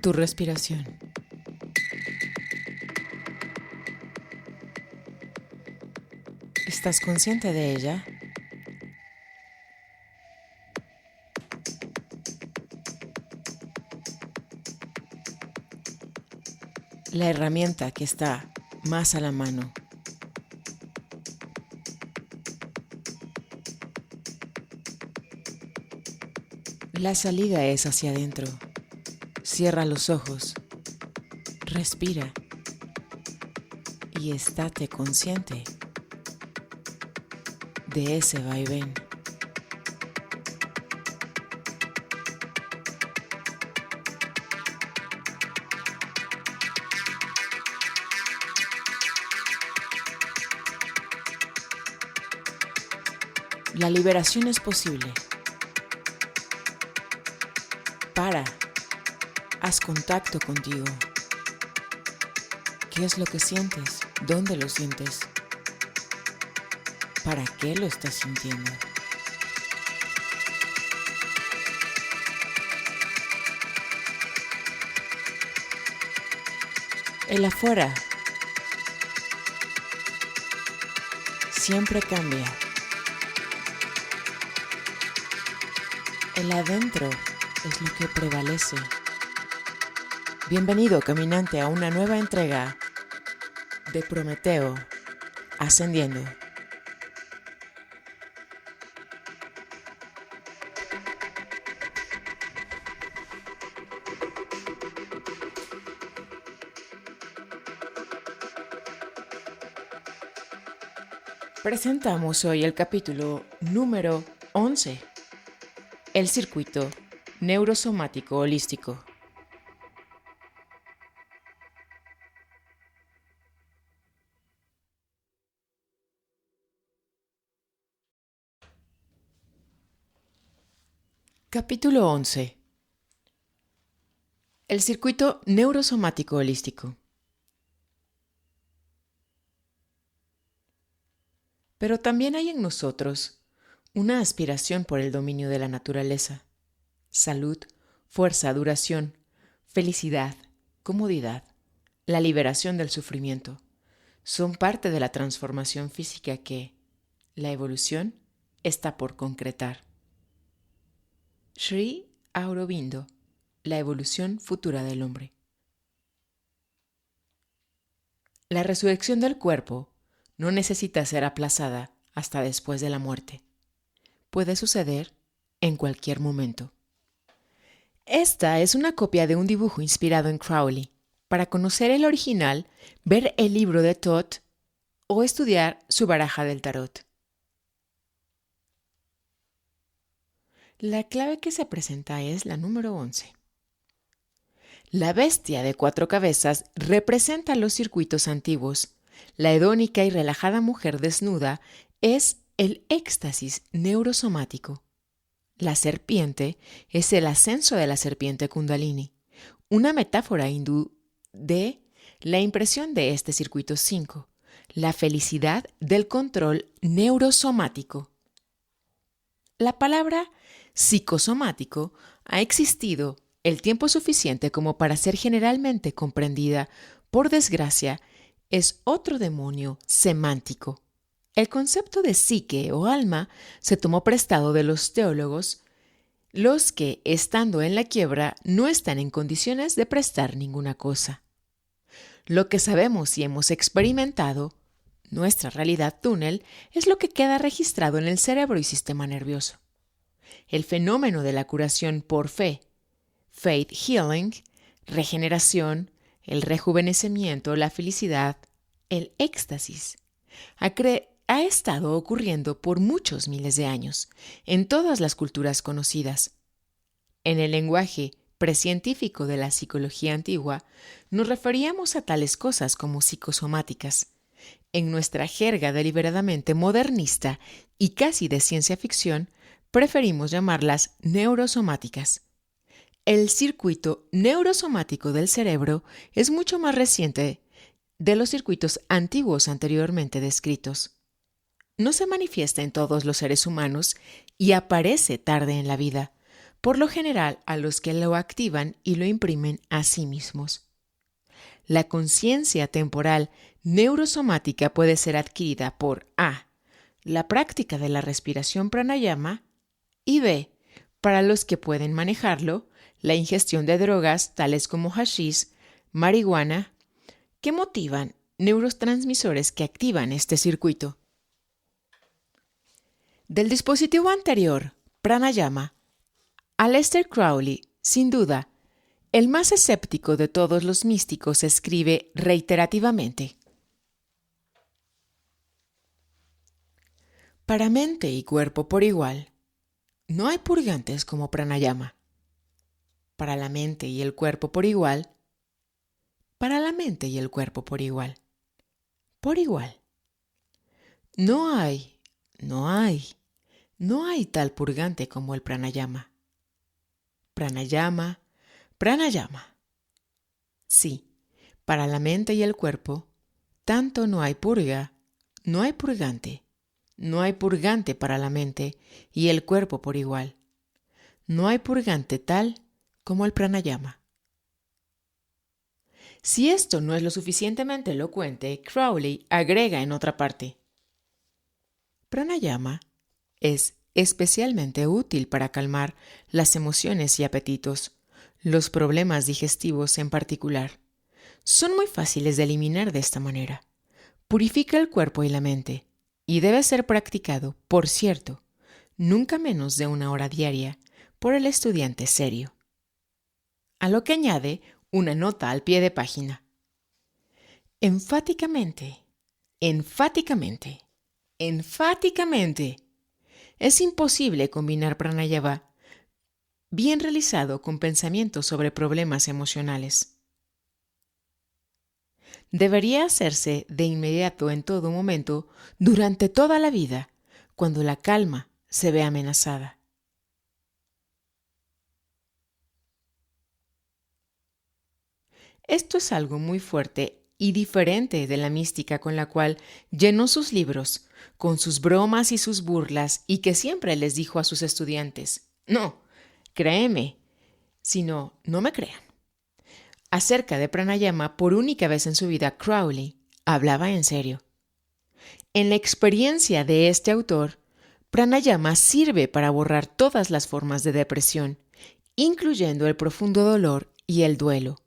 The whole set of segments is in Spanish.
Tu respiración. ¿Estás consciente de ella? La herramienta que está más a la mano. La salida es hacia adentro. Cierra los ojos. Respira. Y estate consciente de ese vaivén. La liberación es posible. Para. Haz contacto contigo. ¿Qué es lo que sientes? ¿Dónde lo sientes? ¿Para qué lo estás sintiendo? El afuera siempre cambia. El adentro es lo que prevalece. Bienvenido, caminante, a una nueva entrega de Prometeo Ascendiendo. Presentamos hoy el capítulo número 11, el circuito neurosomático holístico. Capítulo 11. El circuito neurosomático holístico. Pero también hay en nosotros una aspiración por el dominio de la naturaleza, salud, fuerza, duración, felicidad, comodidad, la liberación del sufrimiento. Son parte de la transformación física que la evolución está por concretar. Sri Aurobindo, la evolución futura del hombre. La resurrección del cuerpo no necesita ser aplazada hasta después de la muerte. Puede suceder en cualquier momento. Esta es una copia de un dibujo inspirado en Crowley. Para conocer el original, ver el libro de Thoth o estudiar su baraja del tarot. La clave que se presenta es la número 11. La bestia de 4 cabezas representa los circuitos antiguos. La hedónica y relajada mujer desnuda es el éxtasis neurosomático. La serpiente es el ascenso de la serpiente Kundalini, una metáfora hindú de la impresión de este circuito 5, la felicidad del control neurosomático. La palabra psicosomático ha existido el tiempo suficiente como para ser generalmente comprendida. Por desgracia, es otro demonio semántico. El concepto de psique o alma se tomó prestado de los teólogos, los que, estando en la quiebra, no están en condiciones de prestar ninguna cosa. Lo que sabemos y hemos experimentado, nuestra realidad túnel, es lo que queda registrado en el cerebro y sistema nervioso. El fenómeno de la curación por fe, faith healing, regeneración, el rejuvenecimiento, la felicidad, el éxtasis, ha estado ocurriendo por muchos miles de años en todas las culturas conocidas. En el lenguaje precientífico de la psicología antigua, nos referíamos a tales cosas como psicosomáticas. En nuestra jerga deliberadamente modernista y casi de ciencia ficción, preferimos llamarlas neurosomáticas. El circuito neurosomático del cerebro es mucho más reciente de los circuitos antiguos anteriormente descritos. No se manifiesta en todos los seres humanos y aparece tarde en la vida. por lo general a los que lo activan y lo imprimen a sí mismos. La conciencia temporal neurosomática puede ser adquirida por A. La práctica de la respiración pranayama y B. Para los que pueden manejarlo, la ingestión de drogas tales como hashish, marihuana, que motivan neurotransmisores que activan este circuito. Del dispositivo anterior, pranayama, Aleister Crowley, sin duda, el más escéptico de todos los místicos, escribe reiterativamente: para mente y cuerpo por igual, no hay purgantes como pranayama. Para la mente y el cuerpo por igual, para la mente y el cuerpo por igual, por igual. No hay tal purgante como el pranayama. Pranayama, pranayama. Sí, para la mente y el cuerpo, tanto no hay purga, no hay purgante. No hay purgante para la mente y el cuerpo por igual. No hay purgante tal como el pranayama. Si esto no es lo suficientemente elocuente, Crowley agrega en otra parte: pranayama es especialmente útil para calmar las emociones y apetitos, los problemas digestivos en particular. Son muy fáciles de eliminar de esta manera. Purifica el cuerpo y la mente, y debe ser practicado, por cierto, nunca menos de 1 hora diaria, por el estudiante serio. A lo que añade una nota al pie de página: enfáticamente, enfáticamente, enfáticamente. Es imposible combinar pranayama bien realizado con pensamientos sobre problemas emocionales. Debería hacerse de inmediato en todo momento, durante toda la vida, cuando la calma se ve amenazada. Esto es algo muy fuerte y diferente de la mística con la cual llenó sus libros, con sus bromas y sus burlas, y que siempre les dijo a sus estudiantes: no, créeme, sino no me crean. Acerca de pranayama, por única vez en su vida, Crowley hablaba en serio. En la experiencia de este autor, pranayama sirve para borrar todas las formas de depresión, incluyendo el profundo dolor y el duelo.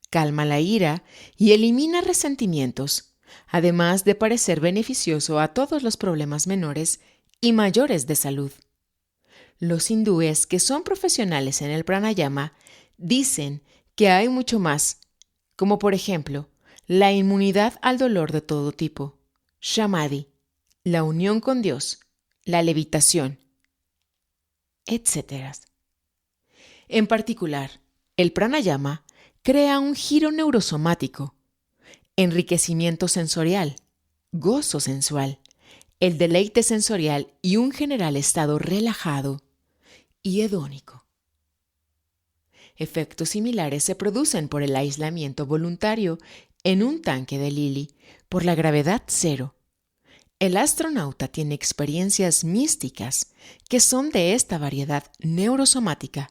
Calma la ira y elimina resentimientos, además de parecer beneficioso a todos los problemas menores y mayores de salud. Los hindúes que son profesionales en el pranayama dicen que hay mucho más, como por ejemplo, la inmunidad al dolor de todo tipo, samadhi, la unión con Dios, la levitación, etc. En particular, el pranayama crea un giro neurosomático, enriquecimiento sensorial, gozo sensual, el deleite sensorial y un general estado relajado y hedónico. Efectos similares se producen por el aislamiento voluntario en un tanque de Lilly por la gravedad cero. El astronauta tiene experiencias místicas que son de esta variedad neurosomática,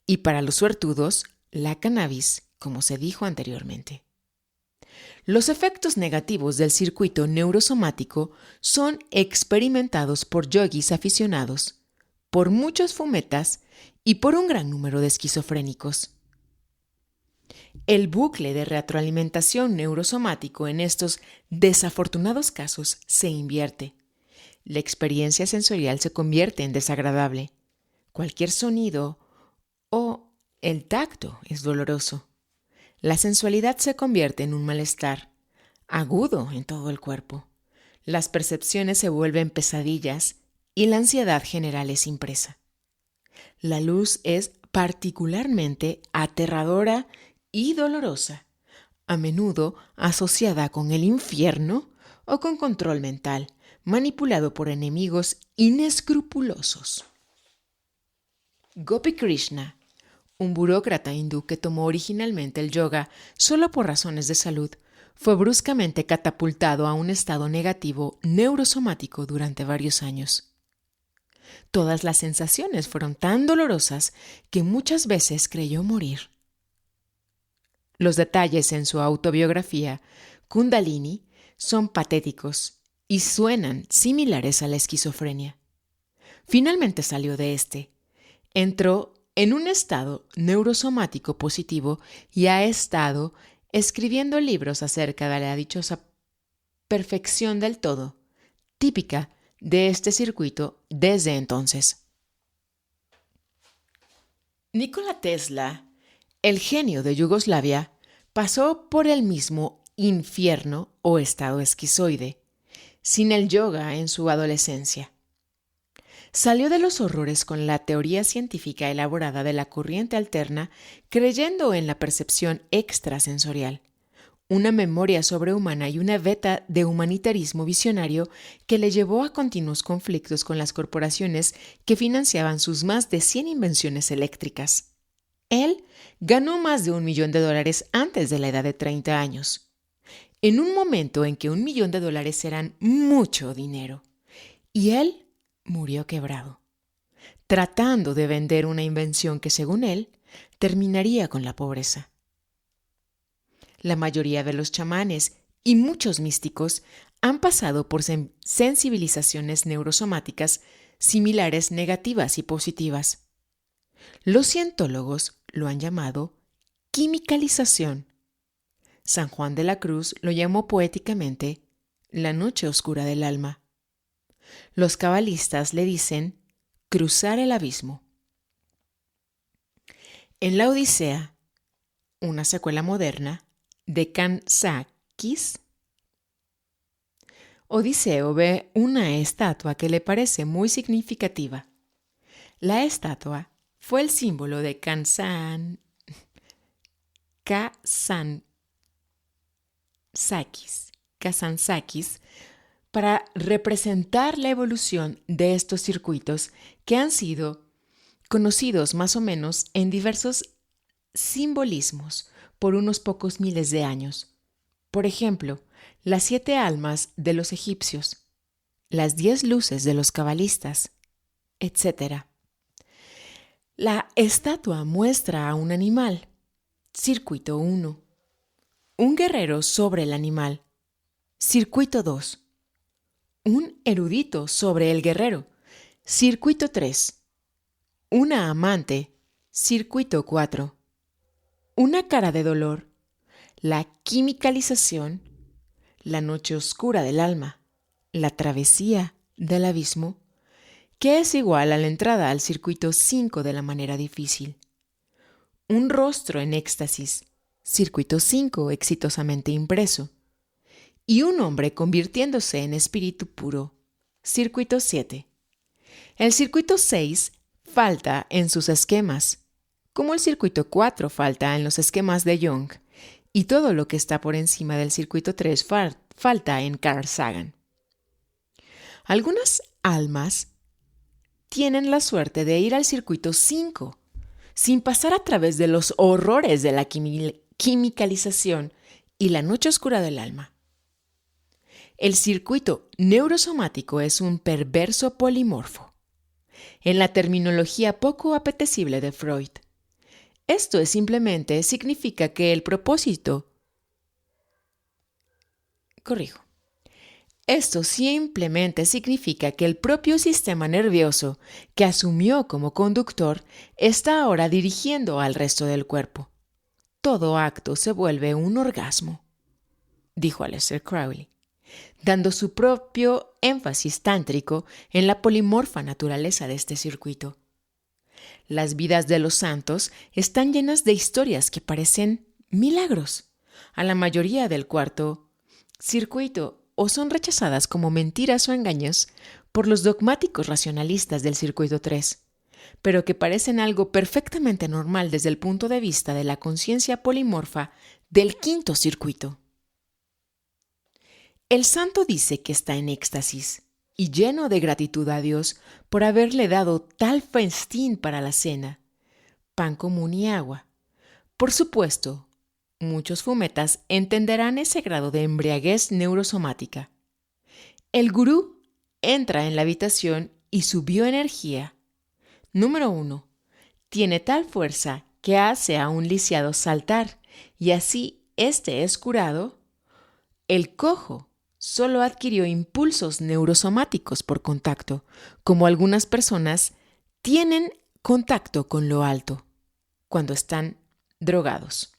y para los suertudos, la cannabis, como se dijo anteriormente. Los efectos negativos del circuito neurosomático son experimentados por yogis aficionados, por muchos fumetas y por un gran número de esquizofrénicos. El bucle de retroalimentación neurosomático en estos desafortunados casos se invierte. La experiencia sensorial se convierte en desagradable. Cualquier sonido o el tacto es doloroso. La sensualidad se convierte en un malestar agudo en todo el cuerpo. Las percepciones se vuelven pesadillas y la ansiedad general es impresa. La luz es particularmente aterradora y dolorosa, a menudo asociada con el infierno o con control mental, manipulado por enemigos inescrupulosos. Gopi Krishna, un burócrata hindú que tomó originalmente el yoga solo por razones de salud, fue bruscamente catapultado a un estado negativo neurosomático durante varios años. Todas las sensaciones fueron tan dolorosas que muchas veces creyó morir. Los detalles en su autobiografía, Kundalini, son patéticos y suenan similares a la esquizofrenia. Finalmente salió de este. Entró en un estado neurosomático positivo y ha estado escribiendo libros acerca de la dichosa perfección del todo, típica de este circuito desde entonces. Nikola Tesla, el genio de Yugoslavia, pasó por el mismo infierno o estado esquizoide, sin el yoga en su adolescencia. Salió de los horrores con la teoría científica elaborada de la corriente alterna, creyendo en la percepción extrasensorial, una memoria sobrehumana y una veta de humanitarismo visionario que le llevó a continuos conflictos con las corporaciones que financiaban sus más de 100 invenciones eléctricas. Él ganó más de $1 millón antes de la edad de 30 años, en un momento en que $1 millón eran mucho dinero, y él murió quebrado, tratando de vender una invención que, según él, terminaría con la pobreza. La mayoría de los chamanes y muchos místicos han pasado por sensibilizaciones neurosomáticas similares negativas y positivas. Los cientólogos lo han llamado quimicalización. San Juan de la Cruz lo llamó poéticamente la noche oscura del alma. Los cabalistas le dicen cruzar el abismo. En la Odisea, una secuela moderna de Kansakis, Odiseo ve una estatua que le parece muy significativa. La estatua fue el símbolo de Kansakis para representar la evolución de estos circuitos que han sido conocidos más o menos en diversos simbolismos por unos pocos miles de años. Por ejemplo, las 7 almas de los egipcios, las 10 luces de los cabalistas, etc. La estatua muestra a un animal, circuito 1, un guerrero sobre el animal, circuito 2, un erudito sobre el guerrero, circuito 3, una amante, circuito 4, una cara de dolor, la quimicalización, la noche oscura del alma, la travesía del abismo, que es igual a la entrada al circuito 5 de la manera difícil, un rostro en éxtasis, circuito 5 exitosamente impreso, y un hombre convirtiéndose en espíritu puro, circuito 7. El circuito 6 falta en sus esquemas, como el circuito 4 falta en los esquemas de Jung, y todo lo que está por encima del circuito 3 falta en Carl Sagan. Algunas almas tienen la suerte de ir al circuito 5, sin pasar a través de los horrores de la quimicalización y la noche oscura del alma. El circuito neurosomático es un perverso polimorfo, en la terminología poco apetecible de Freud. Esto simplemente significa que el propósito... Esto simplemente significa que el propio sistema nervioso que asumió como conductor está ahora dirigiendo al resto del cuerpo. Todo acto se vuelve un orgasmo, dijo Aleister Crowley, dando su propio énfasis tántrico en la polimorfa naturaleza de este circuito. Las vidas de los santos están llenas de historias que parecen milagros a la mayoría del cuarto circuito o son rechazadas como mentiras o engaños por los dogmáticos racionalistas del circuito 3, pero que parecen algo perfectamente normal desde el punto de vista de la conciencia polimorfa del quinto circuito. El santo dice que está en éxtasis y lleno de gratitud a Dios por haberle dado tal festín para la cena, pan común y agua. Por supuesto, muchos fumetas entenderán ese grado de embriaguez neurosomática. El gurú entra en la habitación y su bioenergía. Número 1. Tiene tal fuerza que hace a un lisiado saltar y así éste es curado. El cojo solo adquirió impulsos neurosomáticos por contacto, como algunas personas tienen contacto con lo alto cuando están drogados.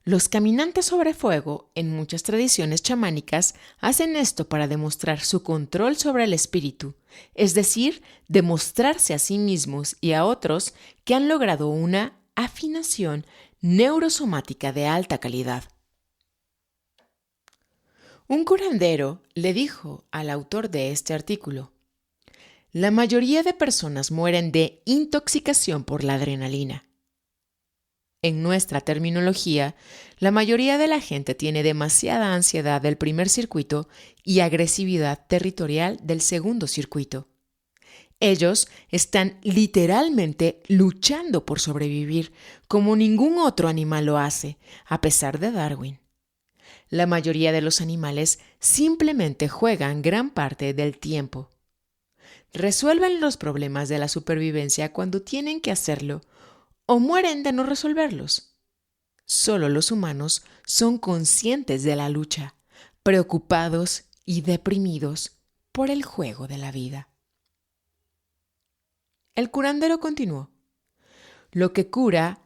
Los caminantes sobre fuego, en muchas tradiciones chamánicas, hacen esto para demostrar su control sobre el espíritu, es decir, demostrarse a sí mismos y a otros que han logrado una afinación neurosomática de alta calidad. Un curandero le dijo al autor de este artículo: la mayoría de personas mueren de intoxicación por la adrenalina. En nuestra terminología, la mayoría de la gente tiene demasiada ansiedad del primer circuito y agresividad territorial del segundo circuito. Ellos están literalmente luchando por sobrevivir como ningún otro animal lo hace, a pesar de Darwin. La mayoría de los animales simplemente juegan gran parte del tiempo. Resuelven los problemas de la supervivencia cuando tienen que hacerlo o mueren de no resolverlos. Solo los humanos son conscientes de la lucha, preocupados y deprimidos por el juego de la vida. El curandero continuó: lo que cura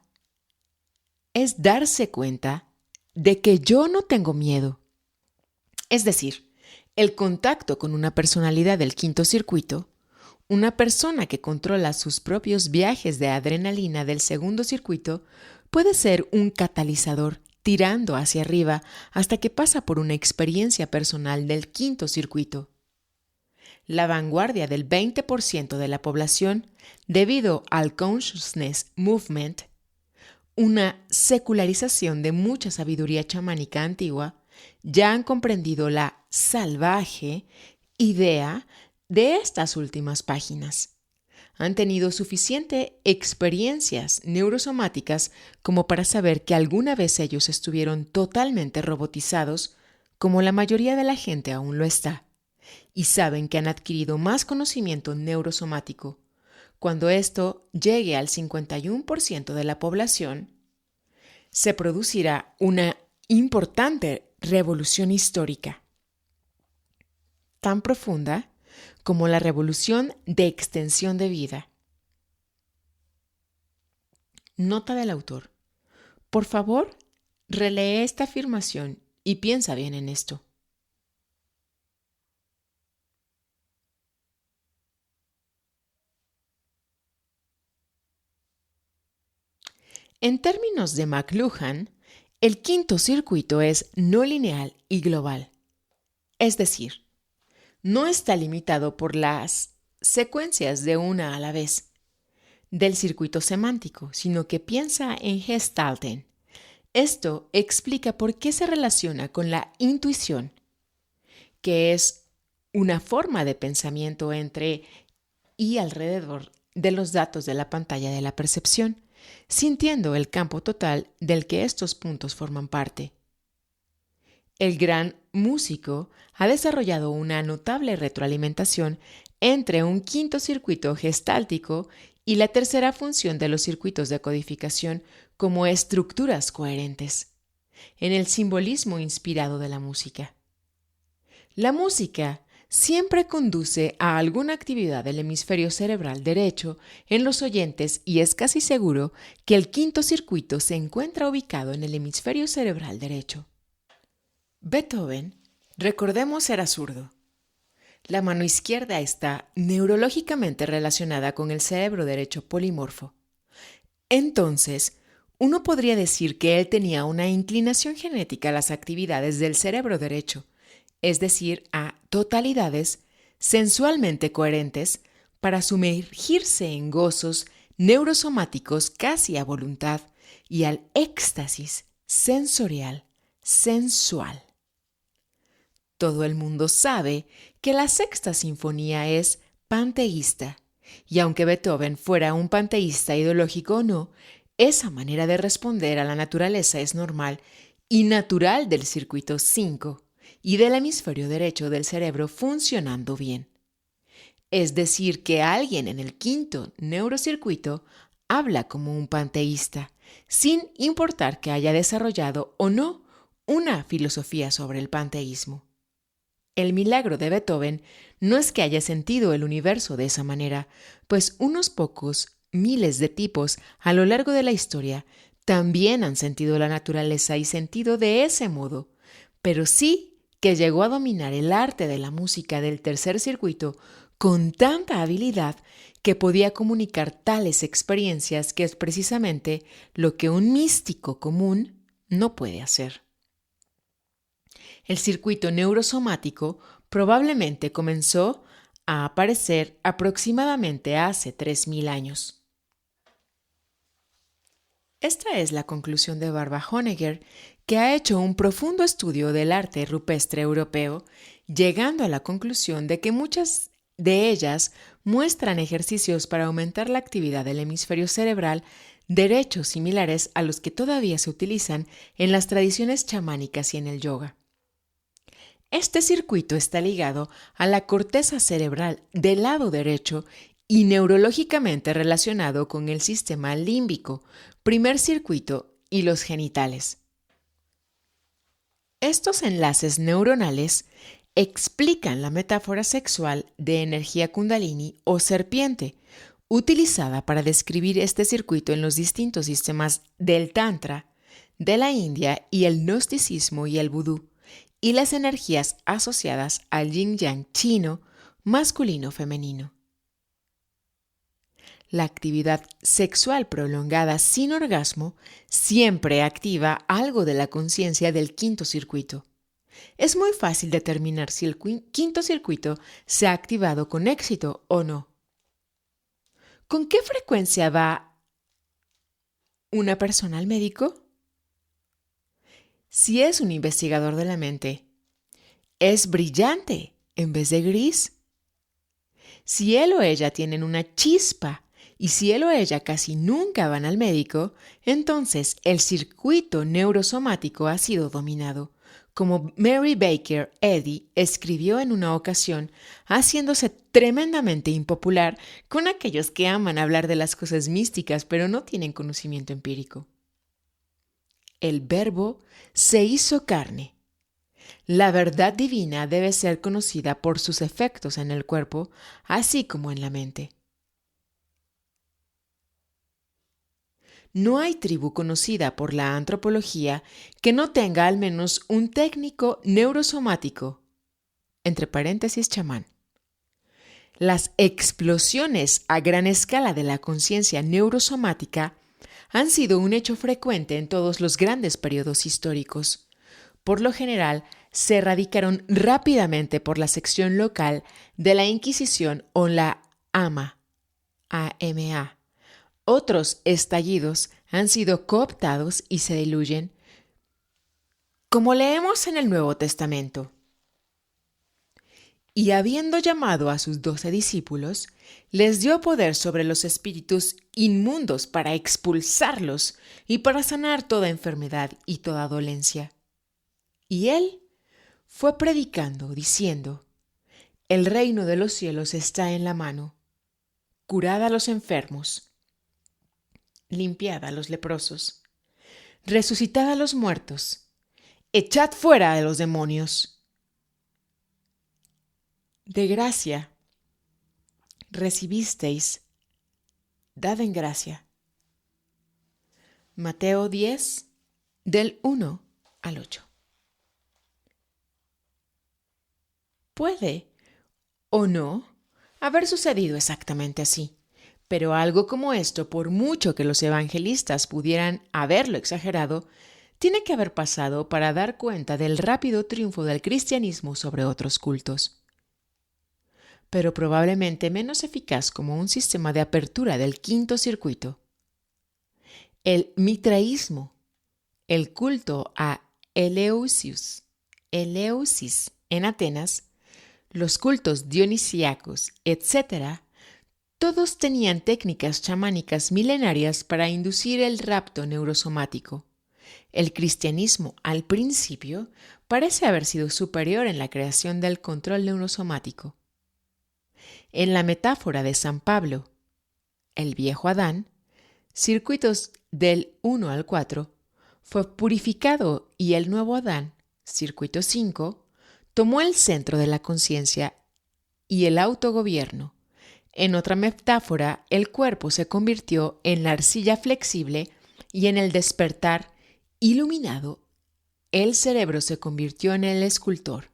es darse cuenta de que yo no tengo miedo. Es decir, el contacto con una personalidad del quinto circuito, una persona que controla sus propios viajes de adrenalina del segundo circuito, puede ser un catalizador tirando hacia arriba hasta que pasa por una experiencia personal del quinto circuito. La vanguardia del 20% de la población, debido al Consciousness Movement, una secularización de mucha sabiduría chamánica antigua, ya han comprendido la salvaje idea de estas últimas páginas. Han tenido suficiente experiencias neurosomáticas como para saber que alguna vez ellos estuvieron totalmente robotizados, como la mayoría de la gente aún lo está, y saben que han adquirido más conocimiento neurosomático. Cuando esto llegue al 51% de la población, se producirá una importante revolución histórica, tan profunda como la revolución de extensión de vida. Nota del autor. Por favor, relee esta afirmación y piensa bien en esto. En términos de McLuhan, el quinto circuito es no lineal y global. Es decir, no está limitado por las secuencias de una a la vez del circuito semántico, sino que piensa en Gestalten. Esto explica por qué se relaciona con la intuición, que es una forma de pensamiento entre y alrededor de los datos de la pantalla de la percepción, sintiendo el campo total del que estos puntos forman parte. El gran músico ha desarrollado una notable retroalimentación entre un quinto circuito gestáltico y la tercera función de los circuitos de codificación como estructuras coherentes, en el simbolismo inspirado de la música. La música siempre conduce a alguna actividad del hemisferio cerebral derecho en los oyentes y es casi seguro que el quinto circuito se encuentra ubicado en el hemisferio cerebral derecho. Beethoven, recordemos, era zurdo. La mano izquierda está neurológicamente relacionada con el cerebro derecho polimorfo. Entonces, uno podría decir que él tenía una inclinación genética a las actividades del cerebro derecho, es decir, a totalidades sensualmente coherentes para sumergirse en gozos neurosomáticos casi a voluntad y al éxtasis sensorial sensual. Todo el mundo sabe que la sexta sinfonía es panteísta, y aunque Beethoven fuera un panteísta ideológico o no, esa manera de responder a la naturaleza es normal y natural del circuito 5 y del hemisferio derecho del cerebro funcionando bien. Es decir, que alguien en el quinto neurocircuito habla como un panteísta, sin importar que haya desarrollado o no una filosofía sobre el panteísmo. El milagro de Beethoven no es que haya sentido el universo de esa manera, pues unos pocos miles de tipos a lo largo de la historia también han sentido la naturaleza y sentido de ese modo, pero sí que llegó a dominar el arte de la música del tercer circuito con tanta habilidad que podía comunicar tales experiencias que es precisamente lo que un místico común no puede hacer. El circuito neurosomático probablemente comenzó a aparecer aproximadamente hace 3000 años. Esta es la conclusión de Barbara Honegger, que ha hecho un profundo estudio del arte rupestre europeo, llegando a la conclusión de que muchas de ellas muestran ejercicios para aumentar la actividad del hemisferio cerebral, derechos similares a los que todavía se utilizan en las tradiciones chamánicas y en el yoga. Este circuito está ligado a la corteza cerebral del lado derecho y neurológicamente relacionado con el sistema límbico, primer circuito y los genitales. Estos enlaces neuronales explican la metáfora sexual de energía kundalini o serpiente, utilizada para describir este circuito en los distintos sistemas del Tantra, de la India y el gnosticismo y el vudú, y las energías asociadas al yin-yang chino, masculino-femenino. La actividad sexual prolongada sin orgasmo siempre activa algo de la conciencia del quinto circuito. Es muy fácil determinar si el quinto circuito se ha activado con éxito o no. ¿Con qué frecuencia va una persona al médico? Si es un investigador de la mente, es brillante en vez de gris. Si él o ella tienen una chispa y si él o ella casi nunca van al médico, entonces el circuito neurosomático ha sido dominado, como Mary Baker Eddy escribió en una ocasión, haciéndose tremendamente impopular con aquellos que aman hablar de las cosas místicas pero no tienen conocimiento empírico. El Verbo se hizo carne. La verdad divina debe ser conocida por sus efectos en el cuerpo, así como en la mente. No hay tribu conocida por la antropología que no tenga al menos un técnico neurosomático, entre paréntesis chamán. Las explosiones a gran escala de la conciencia neurosomática han sido un hecho frecuente en todos los grandes periodos históricos. Por lo general, se erradicaron rápidamente por la sección local de la Inquisición o la AMA. Otros estallidos han sido cooptados y se diluyen, como leemos en el Nuevo Testamento. Y habiendo llamado a sus 12 discípulos, les dio poder sobre los espíritus inmundos para expulsarlos y para sanar toda enfermedad y toda dolencia. Y él fue predicando, diciendo: el reino de los cielos está en la mano. Curad a los enfermos, limpiad a los leprosos, resucitad a los muertos, echad fuera a los demonios. De gracia recibisteis, dad en gracia. Mateo 10, del 1 al 8. Puede o no haber sucedido exactamente así, pero algo como esto, por mucho que los evangelistas pudieran haberlo exagerado, tiene que haber pasado para dar cuenta del rápido triunfo del cristianismo sobre otros cultos. Pero probablemente menos eficaz como un sistema de apertura del quinto circuito. El mitraísmo, el culto a Eleusis en Atenas, los cultos dionisíacos, etc., todos tenían técnicas chamánicas milenarias para inducir el rapto neurosomático. El cristianismo, al principio, parece haber sido superior en la creación del control neurosomático. En la metáfora de San Pablo, el viejo Adán, circuitos del 1 al 4, fue purificado y el nuevo Adán, circuito 5, tomó el centro de la conciencia y el autogobierno. En otra metáfora, el cuerpo se convirtió en la arcilla flexible y en el despertar iluminado, el cerebro se convirtió en el escultor.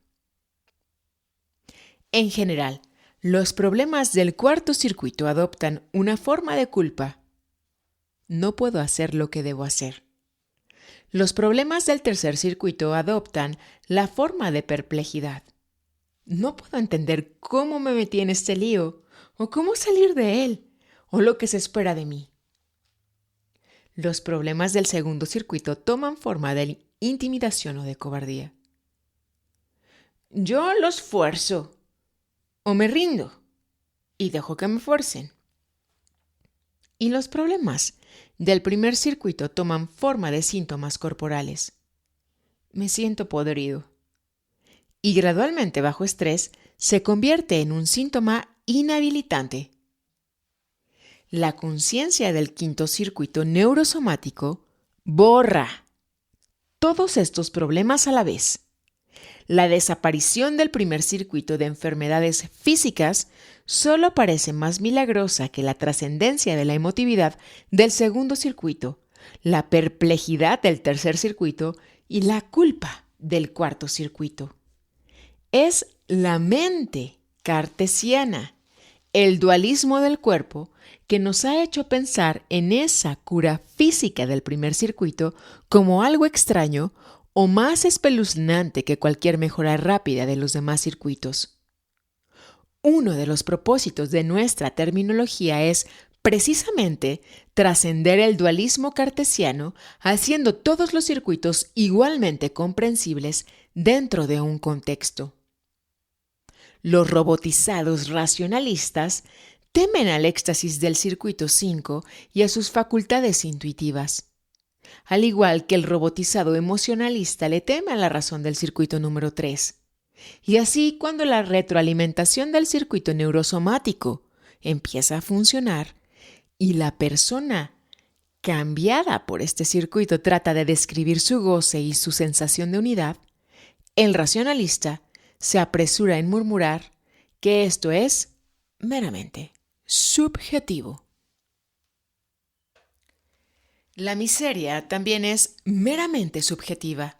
En general, los problemas del cuarto circuito adoptan una forma de culpa. No puedo hacer lo que debo hacer. Los problemas del tercer circuito adoptan la forma de perplejidad. No puedo entender cómo me metí en este lío, o cómo salir de él, o lo que se espera de mí. Los problemas del segundo circuito toman forma de intimidación o de cobardía. Yo los fuerzo, o me rindo, y dejo que me fuercen. Y los problemas del primer circuito toman forma de síntomas corporales. Me siento podrido. Y gradualmente bajo estrés se convierte en un síntoma inhabilitante. La conciencia del quinto circuito neurosomático borra todos estos problemas a la vez. La desaparición del primer circuito de enfermedades físicas solo parece más milagrosa que la trascendencia de la emotividad del segundo circuito, la perplejidad del tercer circuito y la culpa del cuarto circuito. Es la mente cartesiana, el dualismo del cuerpo, que nos ha hecho pensar en esa cura física del primer circuito como algo extraño o más espeluznante que cualquier mejora rápida de los demás circuitos. Uno de los propósitos de nuestra terminología es precisamente trascender el dualismo cartesiano, haciendo todos los circuitos igualmente comprensibles dentro de un contexto. Los robotizados racionalistas temen al éxtasis del circuito 5 y a sus facultades intuitivas, al igual que el robotizado emocionalista le teme a la razón del circuito número 3. Y así, cuando la retroalimentación del circuito neurosomático empieza a funcionar y la persona cambiada por este circuito trata de describir su goce y su sensación de unidad, el racionalista se apresura en murmurar que esto es meramente subjetivo. La miseria también es meramente subjetiva,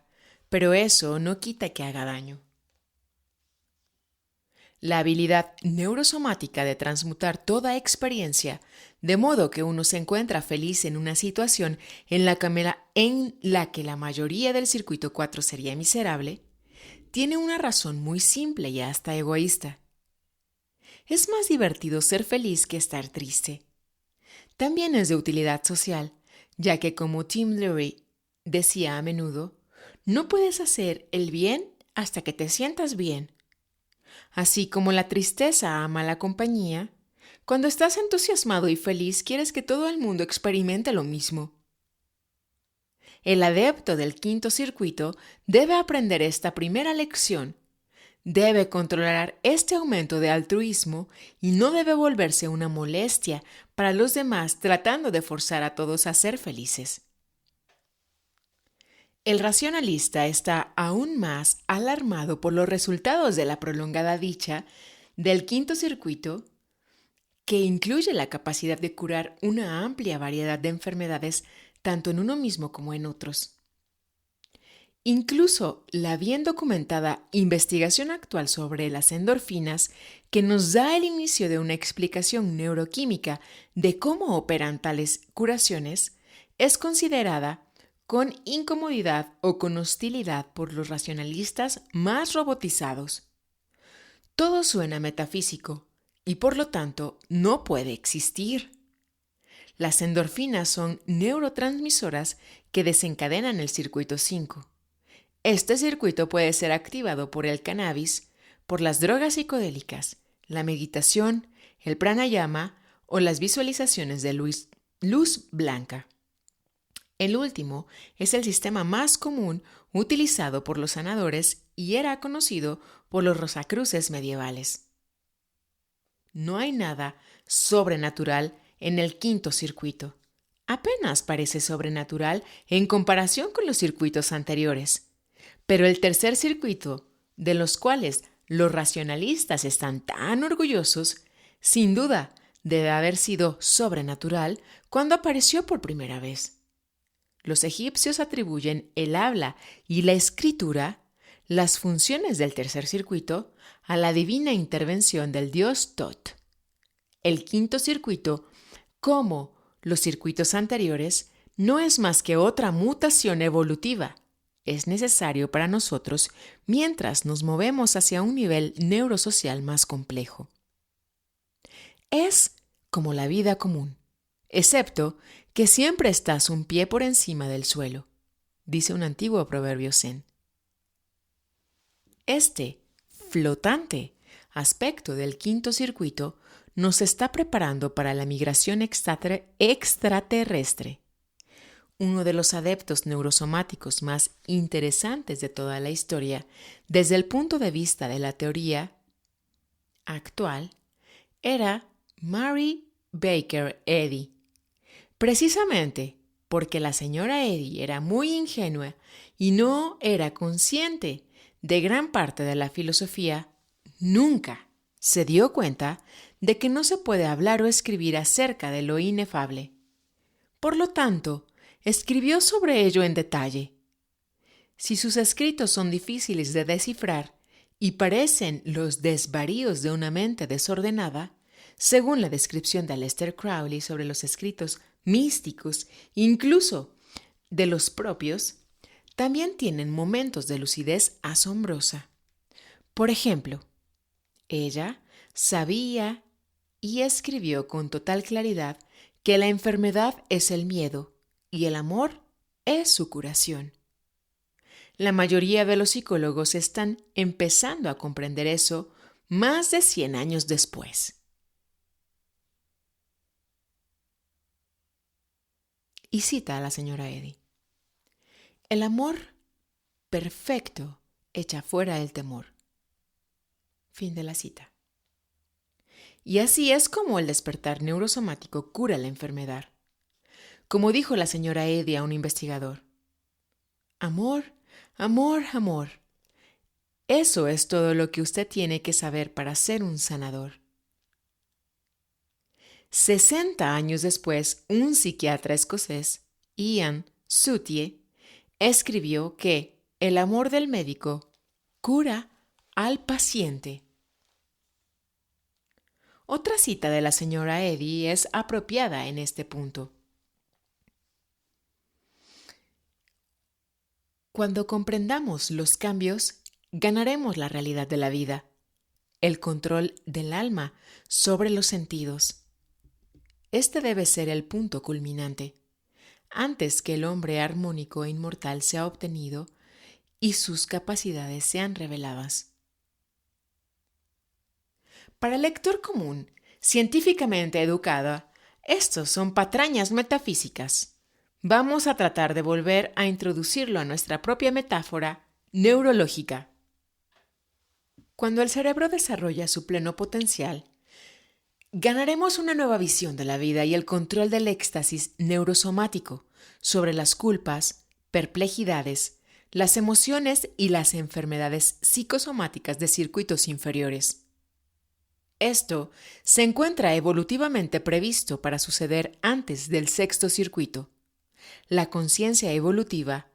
pero eso no quita que haga daño. La habilidad neurosomática de transmutar toda experiencia, de modo que uno se encuentra feliz en una situación en la que la mayoría del circuito 4 sería miserable, tiene una razón muy simple y hasta egoísta. Es más divertido ser feliz que estar triste. También es de utilidad social, ya que como Tim Leary decía a menudo, no puedes hacer el bien hasta que te sientas bien. Así como la tristeza ama la compañía, cuando estás entusiasmado y feliz quieres que todo el mundo experimente lo mismo. El adepto del quinto circuito debe aprender esta primera lección. Debe controlar este aumento de altruismo y no debe volverse una molestia para los demás tratando de forzar a todos a ser felices. El racionalista está aún más alarmado por los resultados de la prolongada dicha del quinto circuito, que incluye la capacidad de curar una amplia variedad de enfermedades tanto en uno mismo como en otros. Incluso la bien documentada investigación actual sobre las endorfinas, que nos da el inicio de una explicación neuroquímica de cómo operan tales curaciones, es considerada con incomodidad o con hostilidad por los racionalistas más robotizados. Todo suena metafísico y por lo tanto no puede existir. Las endorfinas son neurotransmisoras que desencadenan el circuito 5. Este circuito puede ser activado por el cannabis, por las drogas psicodélicas, la meditación, el pranayama o las visualizaciones de luz blanca. El último es el sistema más común utilizado por los sanadores y era conocido por los rosacruces medievales. No hay nada sobrenatural en el quinto circuito. Apenas parece sobrenatural en comparación con los circuitos anteriores. Pero el tercer circuito, de los cuales los racionalistas están tan orgullosos, sin duda debe haber sido sobrenatural cuando apareció por primera vez. Los egipcios atribuyen el habla y la escritura, las funciones del tercer circuito, a la divina intervención del dios Tot. El quinto circuito, como los circuitos anteriores, no es más que otra mutación evolutiva. Es necesario para nosotros mientras nos movemos hacia un nivel neurosocial más complejo. Es como la vida común, excepto que siempre estás un pie por encima del suelo, dice un antiguo proverbio zen. Este flotante aspecto del quinto circuito nos está preparando para la migración extraterrestre. Uno de los adeptos neurosomáticos más interesantes de toda la historia, desde el punto de vista de la teoría actual, era Mary Baker Eddy. Precisamente porque la señora Eddy era muy ingenua y no era consciente de gran parte de la filosofía, nunca se dio cuenta de que no se puede hablar o escribir acerca de lo inefable. Por lo tanto, escribió sobre ello en detalle. Si sus escritos son difíciles de descifrar y parecen los desvaríos de una mente desordenada, según la descripción de Aleister Crowley sobre los escritos místicos, incluso de los propios, también tienen momentos de lucidez asombrosa. Por ejemplo, ella sabía y escribió con total claridad que la enfermedad es el miedo y el amor es su curación. La mayoría de los psicólogos están empezando a comprender eso más de 100 años después. Y cita a la señora Eddy. El amor perfecto echa fuera el temor. Fin de la cita. Y así es como el despertar neurosomático cura la enfermedad. Como dijo la señora Eddy a un investigador, amor, amor, amor. Eso es todo lo que usted tiene que saber para ser un sanador. 60 años después, un psiquiatra escocés, Ian Suttie, escribió que el amor del médico cura al paciente. Otra cita de la señora Eddy es apropiada en este punto. Cuando comprendamos los cambios, ganaremos la realidad de la vida, el control del alma sobre los sentidos. Este debe ser el punto culminante, antes que el hombre armónico e inmortal sea obtenido y sus capacidades sean reveladas. Para el lector común, científicamente educado, estos son patrañas metafísicas. Vamos a tratar de volver a introducirlo a nuestra propia metáfora neurológica. Cuando el cerebro desarrolla su pleno potencial, ganaremos una nueva visión de la vida y el control del éxtasis neurosomático sobre las culpas, perplejidades, las emociones y las enfermedades psicosomáticas de circuitos inferiores. Esto se encuentra evolutivamente previsto para suceder antes del sexto circuito. La conciencia evolutiva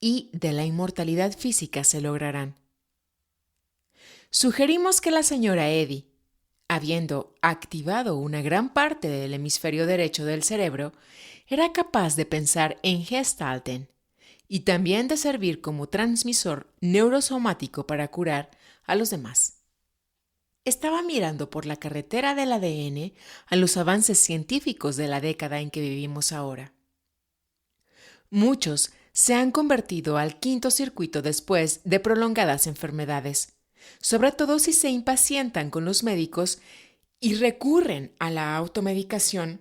y de la inmortalidad física se lograrán. Sugerimos que la señora Eddy, habiendo activado una gran parte del hemisferio derecho del cerebro, era capaz de pensar en Gestalten y también de servir como transmisor neurosomático para curar a los demás. Estaba mirando por la carretera del ADN a los avances científicos de la década en que vivimos ahora. Muchos se han convertido al quinto circuito después de prolongadas enfermedades, sobre todo si se impacientan con los médicos y recurren a la automedicación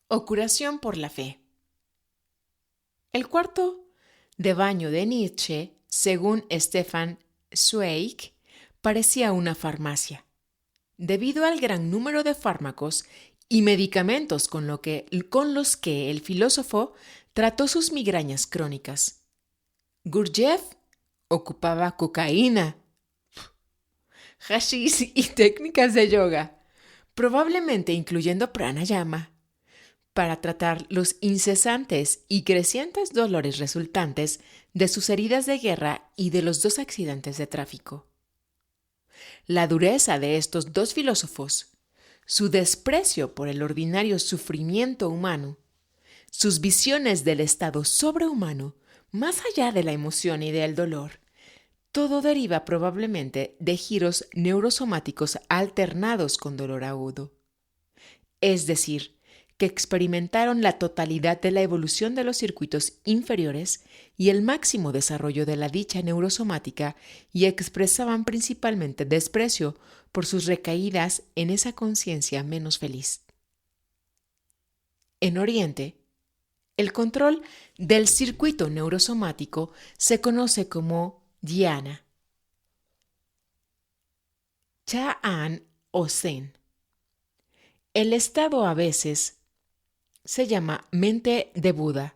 o curación por la fe. El cuarto de baño de Nietzsche, según Stefan Zweig, parecía una farmacia. debido al gran número de fármacos y medicamentos con los que el filósofo trató sus migrañas crónicas. Gurdjieff ocupaba cocaína, hashish y técnicas de yoga, probablemente incluyendo pranayama, para tratar los incesantes y crecientes dolores resultantes de sus heridas de guerra y de los 2 accidentes de tráfico. La dureza de estos 2 filósofos, su desprecio por el ordinario sufrimiento humano, sus visiones del estado sobrehumano más allá de la emoción y del dolor, todo deriva probablemente de giros neurosomáticos alternados con dolor agudo. Es decir, que experimentaron la totalidad de la evolución de los circuitos inferiores y el máximo desarrollo de la dicha neurosomática y expresaban principalmente desprecio por sus recaídas en esa conciencia menos feliz. En Oriente, el control del circuito neurosomático se conoce como dhyana, cha'an o zen. El estado a veces se llama mente de Buda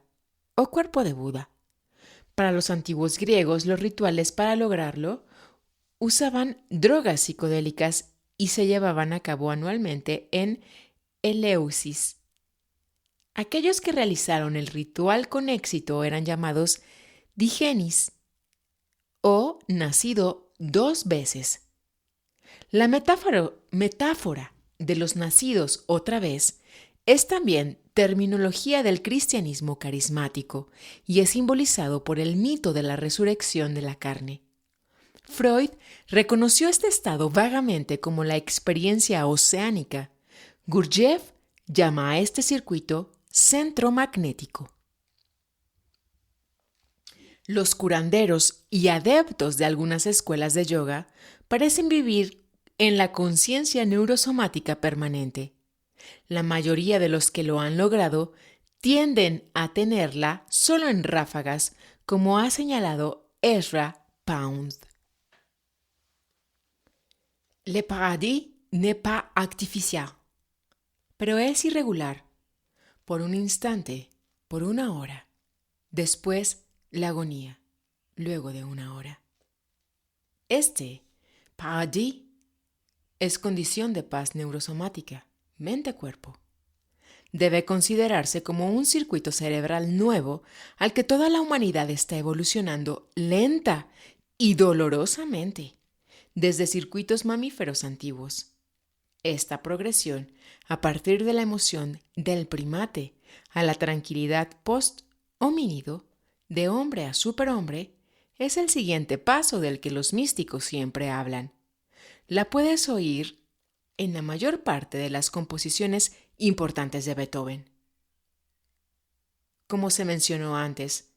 o cuerpo de Buda. Para los antiguos griegos, los rituales para lograrlo usaban drogas psicodélicas y se llevaban a cabo anualmente en Eleusis. Aquellos que realizaron el ritual con éxito eran llamados digenis o nacido 2 veces. La metáfora de los nacidos otra vez es también terminología del cristianismo carismático y es simbolizado por el mito de la resurrección de la carne. Freud reconoció este estado vagamente como la experiencia oceánica. Gurdjieff llama a este circuito centro magnético. Los curanderos y adeptos de algunas escuelas de yoga parecen vivir en la conciencia neurosomática permanente. La mayoría de los que lo han logrado tienden a tenerla solo en ráfagas, como ha señalado Ezra Pound. Le paradis n'est pas artificiel, pero es irregular. Por un instante, por 1 hora, después la agonía, luego de 1 hora. Este paradis es condición de paz neurosomática, mente-cuerpo. Debe considerarse como un circuito cerebral nuevo al que toda la humanidad está evolucionando lenta y dolorosamente, desde circuitos mamíferos antiguos. Esta progresión, a partir de la emoción del primate a la tranquilidad post-homínido, de hombre a superhombre, es el siguiente paso del que los místicos siempre hablan. La puedes oír en la mayor parte de las composiciones importantes de Beethoven. Como se mencionó antes,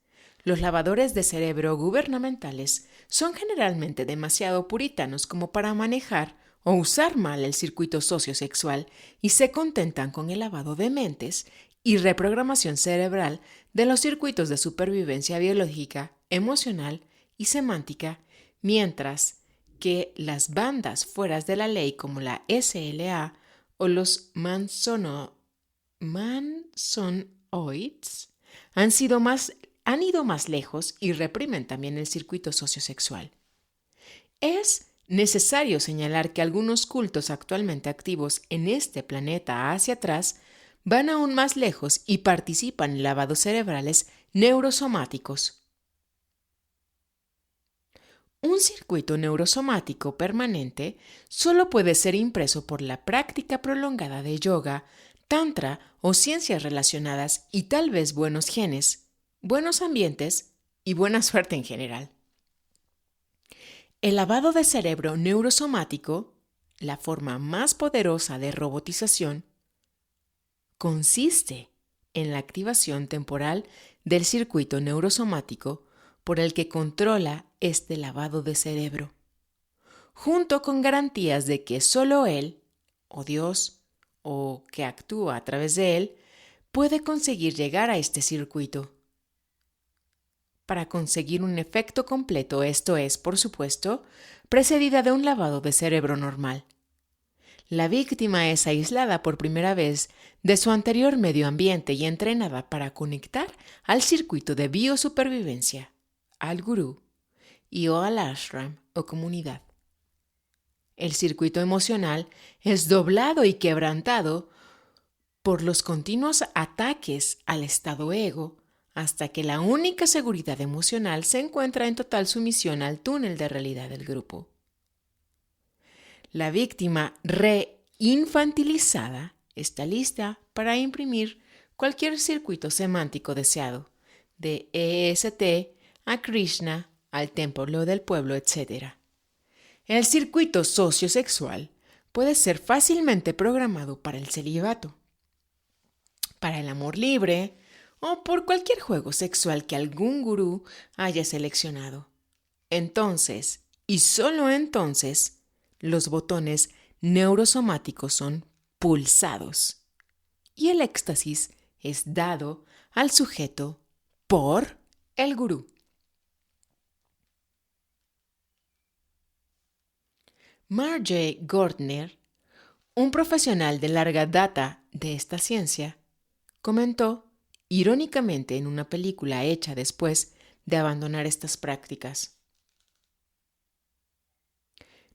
los lavadores de cerebro gubernamentales son generalmente demasiado puritanos como para manejar o usar mal el circuito sociosexual y se contentan con el lavado de mentes y reprogramación cerebral de los circuitos de supervivencia biológica, emocional y semántica, mientras que las bandas fuera de la ley como la SLA o los Mansonoids han ido más lejos y reprimen también el circuito sociosexual. Es necesario señalar que algunos cultos actualmente activos en este planeta hacia atrás van aún más lejos y participan en lavados cerebrales neurosomáticos. Un circuito neurosomático permanente solo puede ser impreso por la práctica prolongada de yoga, tantra o ciencias relacionadas y tal vez buenos genes, buenos ambientes y buena suerte en general. El lavado de cerebro neurosomático, la forma más poderosa de robotización, consiste en la activación temporal del circuito neurosomático por el que controla este lavado de cerebro, junto con garantías de que solo él, o Dios, o que actúa a través de él, puede conseguir llegar a este circuito. Para conseguir un efecto completo, esto es, por supuesto, precedida de un lavado de cerebro normal. La víctima es aislada por primera vez de su anterior medio ambiente y entrenada para conectar al circuito de biosupervivencia, al gurú y o al ashram o comunidad. El circuito emocional es doblado y quebrantado por los continuos ataques al estado ego hasta que la única seguridad emocional se encuentra en total sumisión al túnel de realidad del grupo. La víctima reinfantilizada está lista para imprimir cualquier circuito semántico deseado, de EST a Krishna, al templo del pueblo, etc. El circuito sociosexual puede ser fácilmente programado para el celibato, para el amor libre o por cualquier juego sexual que algún gurú haya seleccionado. Entonces, y solo entonces, los botones neurosomáticos son pulsados y el éxtasis es dado al sujeto por el gurú. Marjorie Gardner, un profesional de larga data de esta ciencia, comentó irónicamente en una película hecha después de abandonar estas prácticas.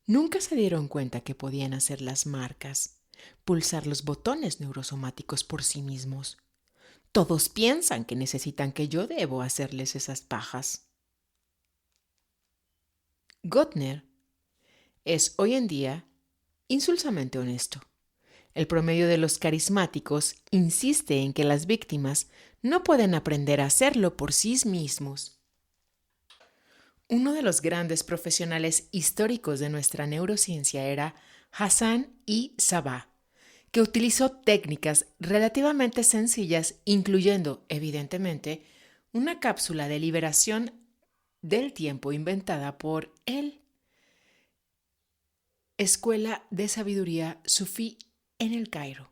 Nunca se dieron cuenta que podían hacer las marcas, pulsar los botones neurosomáticos por sí mismos. Todos piensan que necesitan que yo debo hacerles esas pajas. Gardner es hoy en día insulsamente honesto. El promedio de los carismáticos insiste en que las víctimas no pueden aprender a hacerlo por sí mismos. Uno de los grandes profesionales históricos de nuestra neurociencia era Hassan I. Sabbah, que utilizó técnicas relativamente sencillas, incluyendo, evidentemente, una cápsula de liberación del tiempo inventada por él. Escuela de Sabiduría Sufí en el Cairo.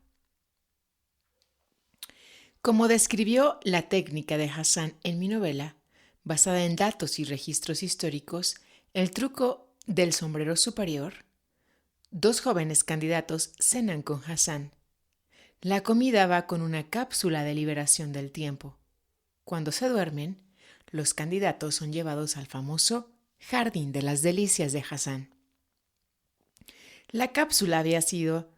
Como describió la técnica de Hassan en mi novela, basada en datos y registros históricos, el truco del sombrero superior, dos jóvenes candidatos cenan con Hassan. La comida va con una cápsula de liberación del tiempo. Cuando se duermen, los candidatos son llevados al famoso Jardín de las Delicias de Hassan. La cápsula había sido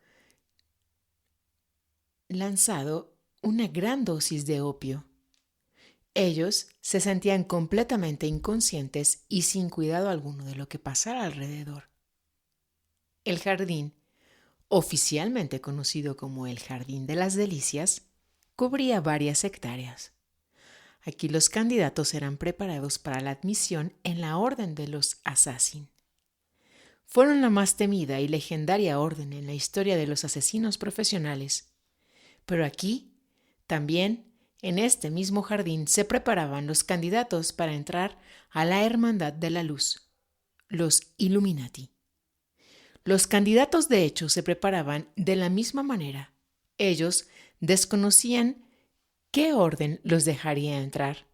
lanzado una gran dosis de opio. Ellos se sentían completamente inconscientes y sin cuidado alguno de lo que pasara alrededor. El jardín, oficialmente conocido como el Jardín de las Delicias, cubría varias hectáreas. Aquí los candidatos eran preparados para la admisión en la Orden de los Assassin. Fueron la más temida y legendaria orden en la historia de los asesinos profesionales. Pero aquí, también, en este mismo jardín, se preparaban los candidatos para entrar a la Hermandad de la Luz, los Illuminati. Los candidatos, de hecho, se preparaban de la misma manera. Ellos desconocían qué orden los dejaría entrar,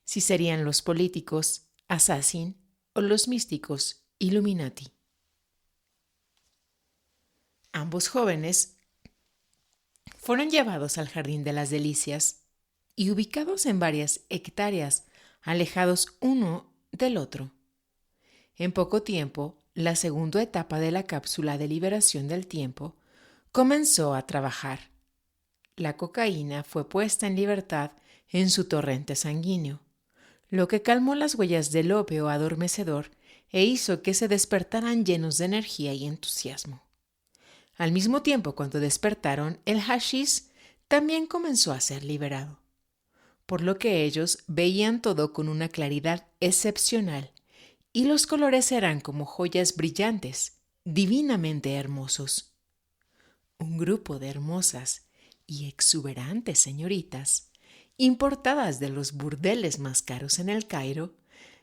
si serían los políticos, Assassin, o los místicos, Illuminati. Ambos jóvenes fueron llevados al Jardín de las Delicias y ubicados en varias hectáreas, alejados uno del otro. En poco tiempo, la segunda etapa de la cápsula de liberación del tiempo comenzó a trabajar. La cocaína fue puesta en libertad en su torrente sanguíneo, lo que calmó las huellas del opio adormecedor e hizo que se despertaran llenos de energía y entusiasmo. Al mismo tiempo, cuando despertaron, el hashish también comenzó a ser liberado, por lo que ellos veían todo con una claridad excepcional y los colores eran como joyas brillantes, divinamente hermosos. Un grupo de hermosas y exuberantes señoritas, importadas de los burdeles más caros en el Cairo,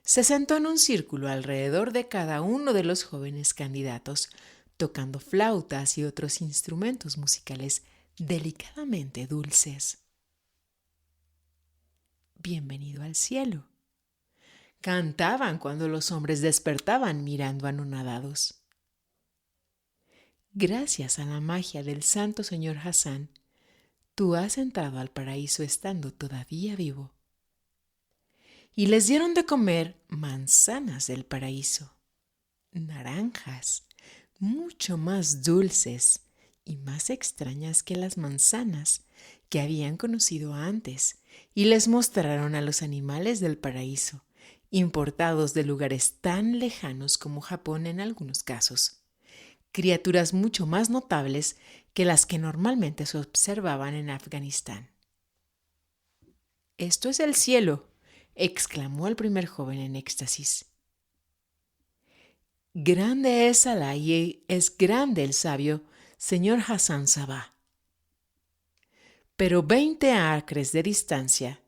se sentó en un círculo alrededor de cada uno de los jóvenes candidatos, tocando flautas y otros instrumentos musicales delicadamente dulces. Bienvenido al cielo. Cantaban cuando los hombres despertaban mirando anonadados. Gracias a la magia del santo señor Hassan, tú has entrado al paraíso estando todavía vivo. Y les dieron de comer manzanas del paraíso, naranjas, mucho más dulces y más extrañas que las manzanas que habían conocido antes, y les mostraron a los animales del paraíso, importados de lugares tan lejanos como Japón en algunos casos, criaturas mucho más notables que las que normalmente se observaban en Afganistán. «Esto es el cielo», exclamó el primer joven en éxtasis. «Grande es Alá y es grande el sabio, señor Hassan Sabah». Pero 20 acres de distancia,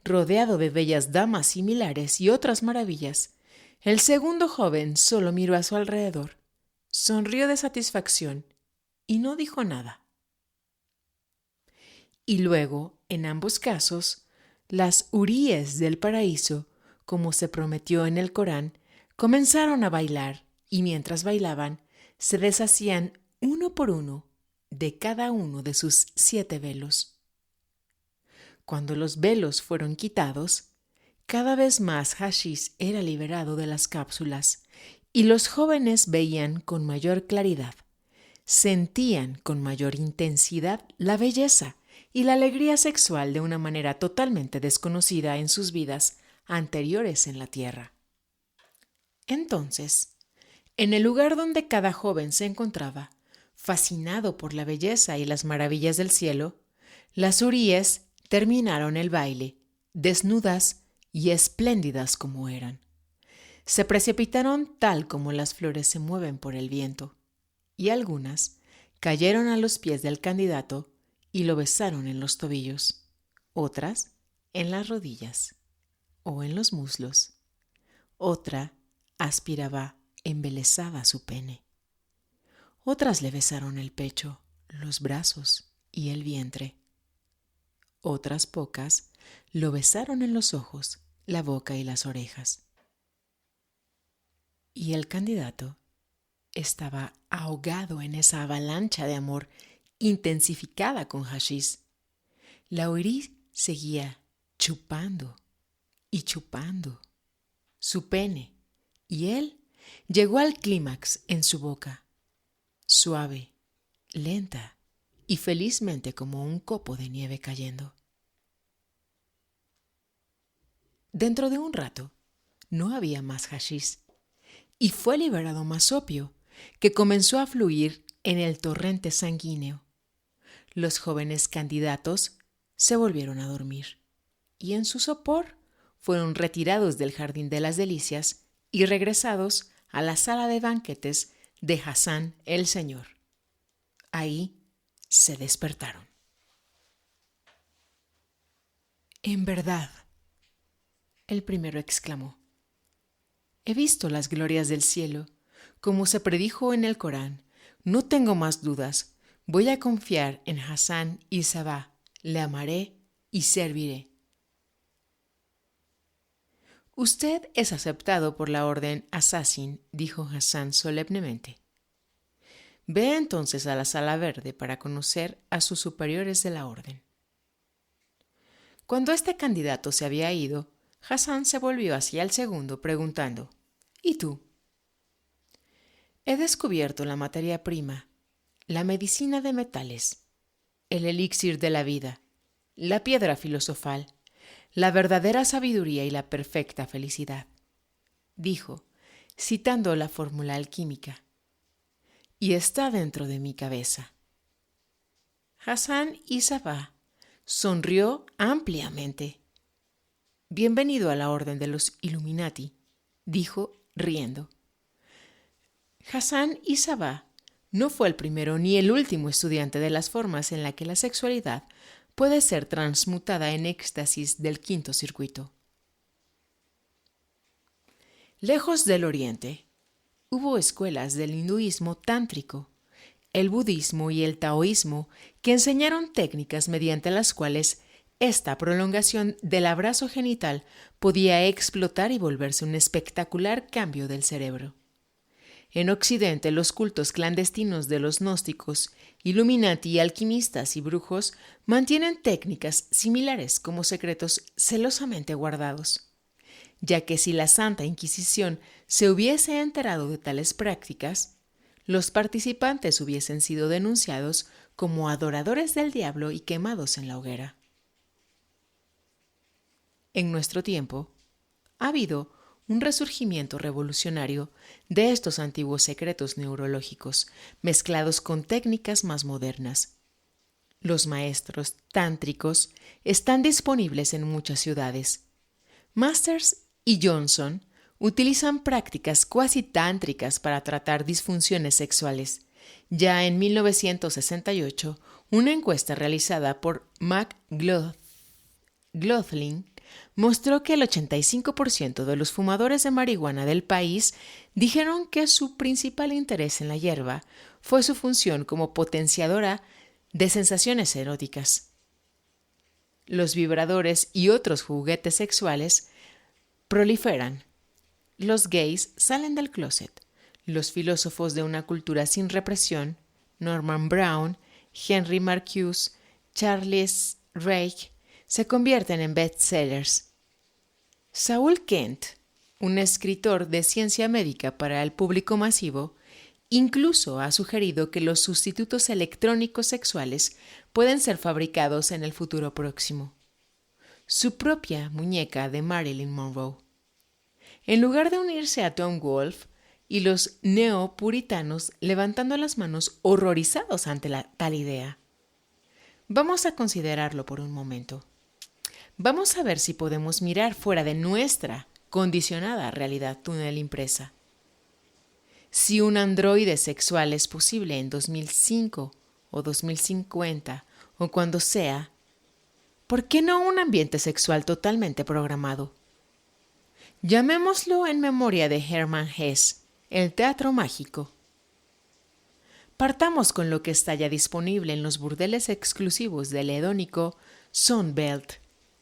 rodeado de bellas damas similares y otras maravillas, el segundo joven solo miró a su alrededor, sonrió de satisfacción y no dijo nada. Y luego, en ambos casos, las huríes del paraíso, como se prometió en el Corán, comenzaron a bailar y mientras bailaban se deshacían uno por uno de cada uno de sus 7 velos. Cuando los velos fueron quitados, cada vez más hashish era liberado de las cápsulas y los jóvenes veían con mayor claridad, sentían con mayor intensidad la belleza y la alegría sexual de una manera totalmente desconocida en sus vidas anteriores en la tierra. Entonces, en el lugar donde cada joven se encontraba, fascinado por la belleza y las maravillas del cielo, las huríes terminaron el baile, desnudas y espléndidas como eran. Se precipitaron tal como las flores se mueven por el viento, y algunas cayeron a los pies del candidato y lo besaron en los tobillos, otras en las rodillas o en los muslos, otra aspiraba embelesada su pene, otras le besaron el pecho, los brazos y el vientre, otras pocas lo besaron en los ojos, la boca y las orejas. Y el candidato estaba ahogado en esa avalancha de amor intensificada con hashish. La hurí seguía chupando y chupando su pene y él llegó al clímax en su boca, suave, lenta y felizmente como un copo de nieve cayendo. Dentro de un rato no había más hashish y fue liberado más opio, que comenzó a fluir en el torrente sanguíneo. Los jóvenes candidatos se volvieron a dormir y en su sopor fueron retirados del jardín de las delicias y regresados a la sala de banquetes de Hassan el Señor. Ahí se despertaron. «En verdad», el primero exclamó, «he visto las glorias del cielo, como se predijo en el Corán. No tengo más dudas. Voy a confiar en Hassan y Sabah. Le amaré y serviré». «Usted es aceptado por la orden Assassin», dijo Hassan solemnemente. «Ve entonces a la sala verde para conocer a sus superiores de la orden». Cuando este candidato se había ido, Hassan se volvió hacia el segundo preguntando: «¿Y tú?». «He descubierto la materia prima, la medicina de metales, el elixir de la vida, la piedra filosofal, la verdadera sabiduría y la perfecta felicidad», dijo, citando la fórmula alquímica, «y está dentro de mi cabeza». Hassan y Sabah sonrió ampliamente. «Bienvenido a la orden de los Illuminati», dijo riendo. Hassan y Sabah no fue el primero ni el último estudiante de las formas en la que la sexualidad puede ser transmutada en éxtasis del quinto circuito. Lejos del Oriente, hubo escuelas del hinduismo tántrico, el budismo y el taoísmo que enseñaron técnicas mediante las cuales esta prolongación del abrazo genital podía explotar y volverse un espectacular cambio del cerebro. En Occidente, los cultos clandestinos de los gnósticos, Illuminati, alquimistas y brujos mantienen técnicas similares como secretos celosamente guardados, ya que si la Santa Inquisición se hubiese enterado de tales prácticas, los participantes hubiesen sido denunciados como adoradores del diablo y quemados en la hoguera. En nuestro tiempo, ha habido un resurgimiento revolucionario de estos antiguos secretos neurológicos, mezclados con técnicas más modernas. Los maestros tántricos están disponibles en muchas ciudades. Masters y Johnson utilizan prácticas cuasi tántricas para tratar disfunciones sexuales. Ya en 1968, una encuesta realizada por McLaughlin mostró que el 85% de los fumadores de marihuana del país dijeron que su principal interés en la hierba fue su función como potenciadora de sensaciones eróticas. Los vibradores y otros juguetes sexuales proliferan. Los gays salen del closet. Los filósofos de una cultura sin represión, Norman Brown, Henry Marcuse, Charles Reich, se convierten en bestsellers. Saul Kent, un escritor de ciencia médica para el público masivo, incluso ha sugerido que los sustitutos electrónicos sexuales pueden ser fabricados en el futuro próximo. Su propia muñeca de Marilyn Monroe. En lugar de unirse a Tom Wolfe y los neopuritanos levantando las manos horrorizados ante tal idea. Vamos a considerarlo por un momento. Vamos a ver si podemos mirar fuera de nuestra condicionada realidad túnel impresa. Si un androide sexual es posible en 2005 o 2050 o cuando sea, ¿por qué no un ambiente sexual totalmente programado? Llamémoslo en memoria de Hermann Hesse, el teatro mágico. Partamos con lo que está ya disponible en los burdeles exclusivos del hedónico Sun Belt,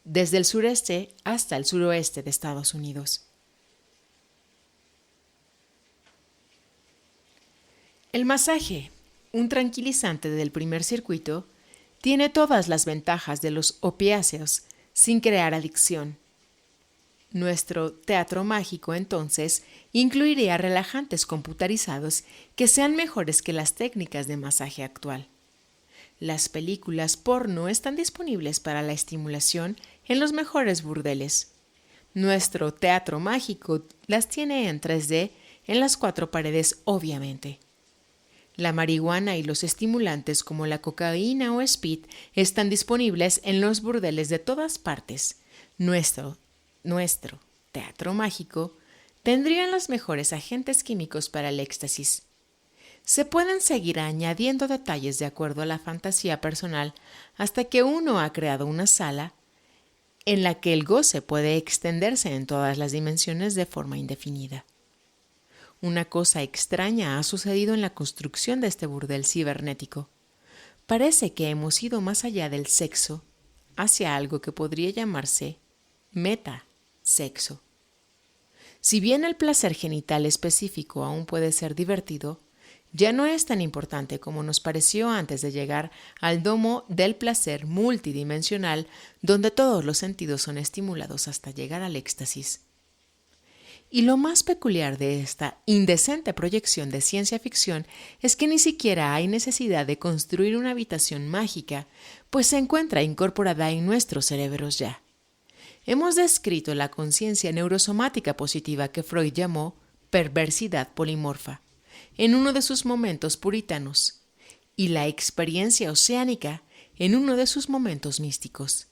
desde el sureste hasta el suroeste de Estados Unidos. El masaje, un tranquilizante del primer circuito, tiene todas las ventajas de los opiáceos sin crear adicción. Nuestro teatro mágico, entonces, incluiría relajantes computarizados que sean mejores que las técnicas de masaje actual. Las películas porno están disponibles para la estimulación en los mejores burdeles. Nuestro teatro mágico las tiene en 3D en las 4 paredes, obviamente. La marihuana y los estimulantes como la cocaína o speed están disponibles en los burdeles de todas partes. Nuestro teatro mágico tendría los mejores agentes químicos para el éxtasis. Se pueden seguir añadiendo detalles de acuerdo a la fantasía personal hasta que uno ha creado una sala en la que el goce puede extenderse en todas las dimensiones de forma indefinida. Una cosa extraña ha sucedido en la construcción de este burdel cibernético. Parece que hemos ido más allá del sexo, hacia algo que podría llamarse metasexo. Si bien el placer genital específico aún puede ser divertido, ya no es tan importante como nos pareció antes de llegar al domo del placer multidimensional, donde todos los sentidos son estimulados hasta llegar al éxtasis. Y lo más peculiar de esta indecente proyección de ciencia ficción es que ni siquiera hay necesidad de construir una habitación mágica, pues se encuentra incorporada en nuestros cerebros ya. Hemos descrito la conciencia neurosomática positiva que Freud llamó perversidad polimorfa, en uno de sus momentos puritanos, y la experiencia oceánica en uno de sus momentos místicos.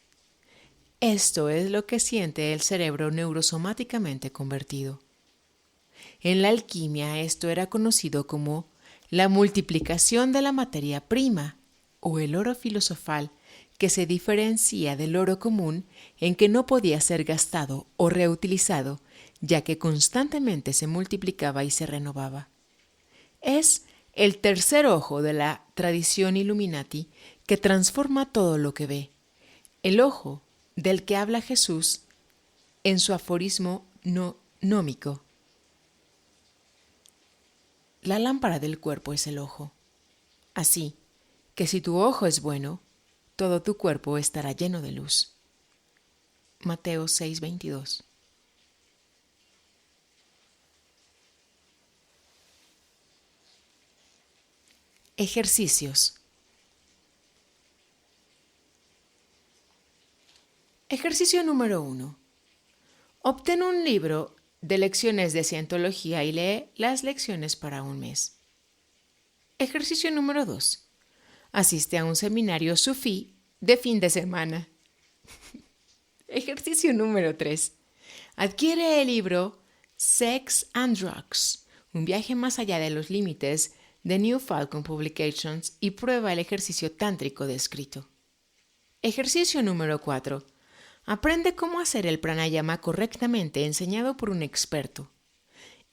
Esto es lo que siente el cerebro neurosomáticamente convertido. En la alquimia esto era conocido como la multiplicación de la materia prima o el oro filosofal, que se diferencia del oro común en que no podía ser gastado o reutilizado, ya que constantemente se multiplicaba y se renovaba. Es el tercer ojo de la tradición Illuminati que transforma todo lo que ve. El ojo del que habla Jesús en su aforismo gnómico. La lámpara del cuerpo es el ojo. Así que si tu ojo es bueno, todo tu cuerpo estará lleno de luz. Mateo 6:22. Ejercicios. Ejercicio número 1. Obtén un libro de lecciones de cientología y lee las lecciones para un mes. Ejercicio número 2. Asiste a un seminario sufí de fin de semana. Ejercicio número 3. Adquiere el libro Sex and Drugs, un viaje más allá de los límites de New Falcon Publications y prueba el ejercicio tántrico descrito. Ejercicio número 4. Aprende cómo hacer el pranayama correctamente enseñado por un experto.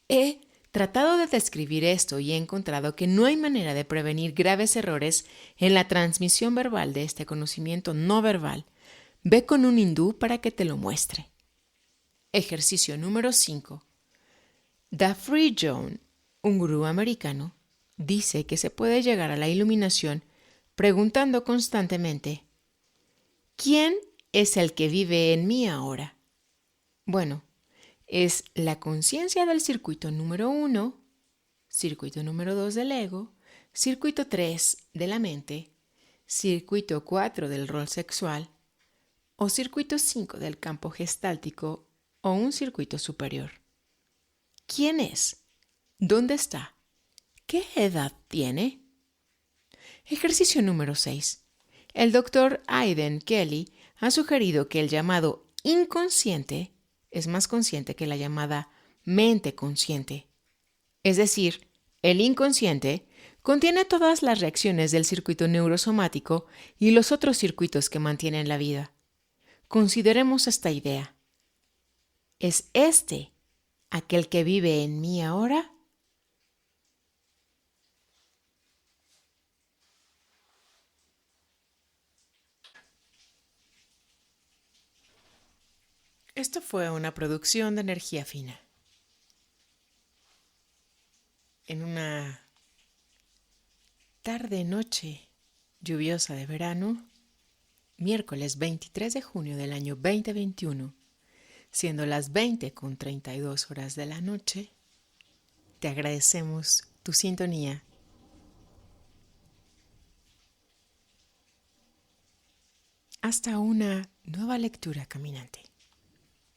He tratado de describir esto y he encontrado que no hay manera de prevenir graves errores en la transmisión verbal de este conocimiento no verbal. Ve con un hindú para que te lo muestre. Ejercicio número 5. Da Free John, un gurú americano, dice que se puede llegar a la iluminación preguntando constantemente: ¿quién es el que vive en mí ahora? Bueno, es la conciencia del circuito número 1, circuito número 2 del ego, circuito 3 de la mente, circuito 4 del rol sexual o circuito 5 del campo gestáltico o un circuito superior. ¿Quién es? ¿Dónde está? ¿Qué edad tiene? Ejercicio número 6. El doctor Aidan Kelly ha sugerido que el llamado inconsciente es más consciente que la llamada mente consciente. Es decir, el inconsciente contiene todas las reacciones del circuito neurosomático y los otros circuitos que mantienen la vida. Consideremos esta idea. ¿Es este aquel que vive en mí ahora? Esto fue una producción de Energía Fina. En una tarde-noche lluviosa de verano, miércoles 23 de junio del año 2021, siendo las 20:32 de la noche, te agradecemos tu sintonía. Hasta una nueva lectura caminante.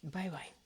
Bye bye.